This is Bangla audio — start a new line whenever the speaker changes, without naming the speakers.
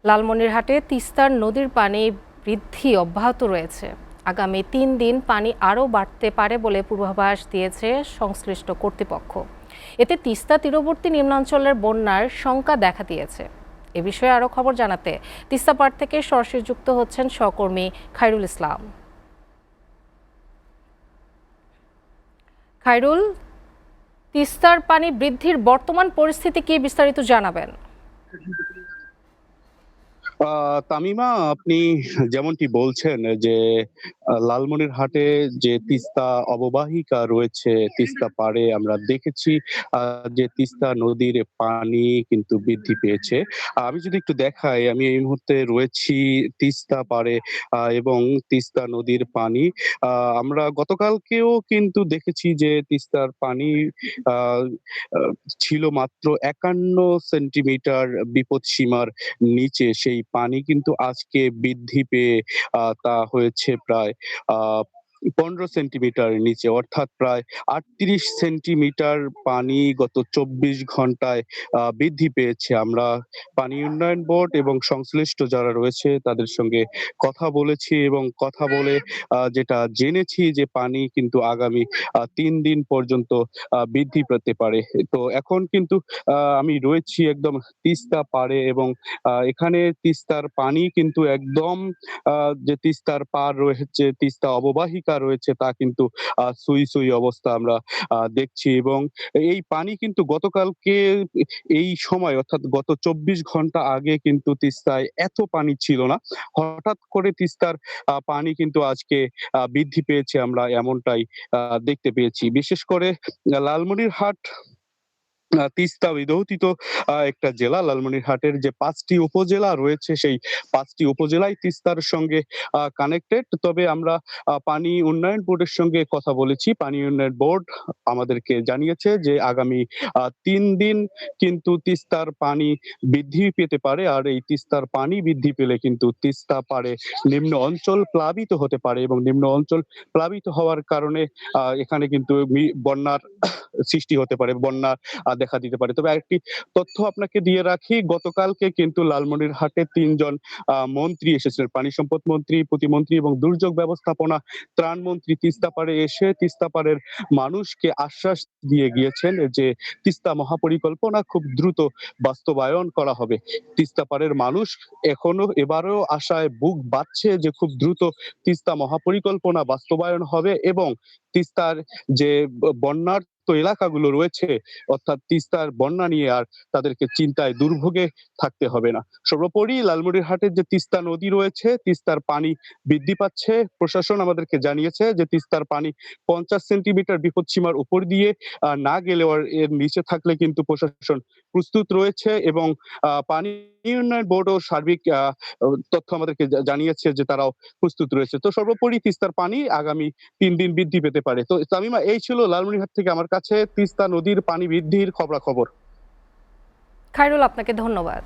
লালমনিরহাটে তিস্তার নদীর পানি বৃদ্ধি অব্যাহত রয়েছে। আগামী ৩ দিন পানি আরও বাড়তে পারে বলে পূর্বাভাস দিয়েছে সংশ্লিষ্ট কর্তৃপক্ষ। এতে তিস্তা তীরবর্তী নিম্নাঞ্চলের বন্যার শঙ্কা দেখা দিয়েছে। এ বিষয়ে আরও খবর জানাতে তিস্তা পাড় থেকে সরাসরি যুক্ত হচ্ছেন সহকর্মী খায়রুল ইসলাম। খায়রুল, তিস্তার পানি বৃদ্ধির বর্তমান পরিস্থিতি কি, বিস্তারিত জানাবেন।
তামিমা, আপনি যেমনটি বলছেন যে লালমনিরহাটে যে তিস্তা অববাহিকা রয়েছে, তিস্তা পাড়ে আমরা দেখেছি যে তিস্তা নদীর পানি কিন্তু বৃদ্ধি পেয়েছে। আমি যদি একটু দেখাই, আমি এই মুহূর্তে রয়েছি তিস্তা পাড়ে এবং তিস্তা নদীর পানি আমরা গতকালকেও কিন্তু দেখেছি যে তিস্তার পানি আহ, আহ, ছিল মাত্র 51 সেন্টিমিটার বিপদসীমার নিচে। সেই পানি কিন্তু আজকে বৃদ্ধি পেয়ে তা হয়েছে প্রায় 15 সেন্টিমিটার নিচে, অর্থাৎ প্রায় 38 সেন্টিমিটার পানি গত 24 ঘন্টায় বৃদ্ধি পেয়েছে। আমরা পানি উন্নয়ন বোর্ড এবং সংশ্লিষ্ট যারা রয়েছে তাদের সঙ্গে কথা বলেছি এবং কথা বলে যেটা জেনেছি যে পানি কিন্তু আগামী 3 দিন পর্যন্ত বৃদ্ধি পেতে পারে। তো এখন কিন্তু আমি রয়েছি একদম তিস্তা পাড়ে এবং এখানে তিস্তার পানি কিন্তু একদম যে তিস্তার পাড় রয়েছে, তিস্তা অববাহিকা রয়েছে, তা কিন্তু সুই সুই অবস্থা আমরা দেখছি। এবং এই পানি কিন্তু গতকালকে এই সময় অর্থাৎ গত 24 ঘন্টা আগে কিন্তু তিস্তায় এত পানি ছিল না। হঠাৎ করে তিস্তার পানি কিন্তু আজকে বৃদ্ধি পেয়েছে, আমরা এমনটাই দেখতে পেয়েছি। বিশেষ করে লালমনিরহাট তিস্তা বিধৌতিত একটা জেলা। লালমনিরহাটের যে 5টি উপজেলা রয়েছে, সেই 5টি উপজেলাই তিস্তার সঙ্গে কানেক্টেড। তবে আমরা পানি উন্নয়ন বোর্ডের সঙ্গে কথা বলেছি। পানি উন্নয়ন বোর্ড আমাদেরকে জানিয়েছে যে আগামী 3 দিন কিন্তু তিস্তার পানি বৃদ্ধি পেতে পারে। আর এই তিস্তার পানি বৃদ্ধি পেলে কিন্তু তিস্তা পাড়ে নিম্ন অঞ্চল প্লাবিত হতে পারে এবং নিম্ন অঞ্চল প্লাবিত হওয়ার কারণে এখানে কিন্তু বন্যার সৃষ্টি হতে পারে, বন্যা দেখা দিতে পারে। তবে আরেকটি তথ্য আপনাকে দিয়ে রাখি, গতকালকে কিন্তু লালমনিরহাটে 3 জন মন্ত্রী এসেছিলেন, পানি সম্পদ মন্ত্রী, প্রতিমন্ত্রী এবং দুর্যোগ ব্যবস্থাপনা ত্রাণ মন্ত্রী তিস্তা পাড়ে এসে তিস্তা পাড়ের মানুষকে আশ্বাস দিয়ে গিয়েছেন যে তিস্তা মহাপরিকল্পনা খুব দ্রুত বাস্তবায়ন করা হবে। তিস্তা পাড়ের মানুষ এবারও আশায় বুক বাঁধছে যে খুব দ্রুত তিস্তা মহাপরিকল্পনা বাস্তবায়ন হবে এবং তিস্তার যে বন্যার এলাকাগুলো রয়েছে, অর্থাৎ তিস্তার বন্যা নিয়ে আর তাদেরকে চিন্তায় দুর্ভোগে থাকতে হবে না। সর্বোপরি লালমনিরহাটের যে তিস্তা নদী রয়েছে, তিস্তার পানি বৃদ্ধি পাচ্ছে। প্রশাসন আমাদেরকে জানিয়েছে যে তিস্তার পানি 50 সেন্টিমিটার বিপদসীমার উপর দিয়ে না গেলেও এর নিচে থাকলে কিন্তু প্রশাসন প্রস্তুত রয়েছে এবং পানি উন্নয়ন বোর্ডও সার্বিক তথ্য আমাদেরকে জানিয়েছে যে তারাও প্রস্তুত রয়েছে। তো সর্বোপরি তিস্তার পানি আগামী 3 দিন বৃদ্ধি পেতে পারে। তো তামিমা, এই ছিল লালমনিরহাট থেকে আমার কাছে তিস্তা নদীর পানি বৃদ্ধির খবরাখবর।
খায়রুল, আপনাকে ধন্যবাদ।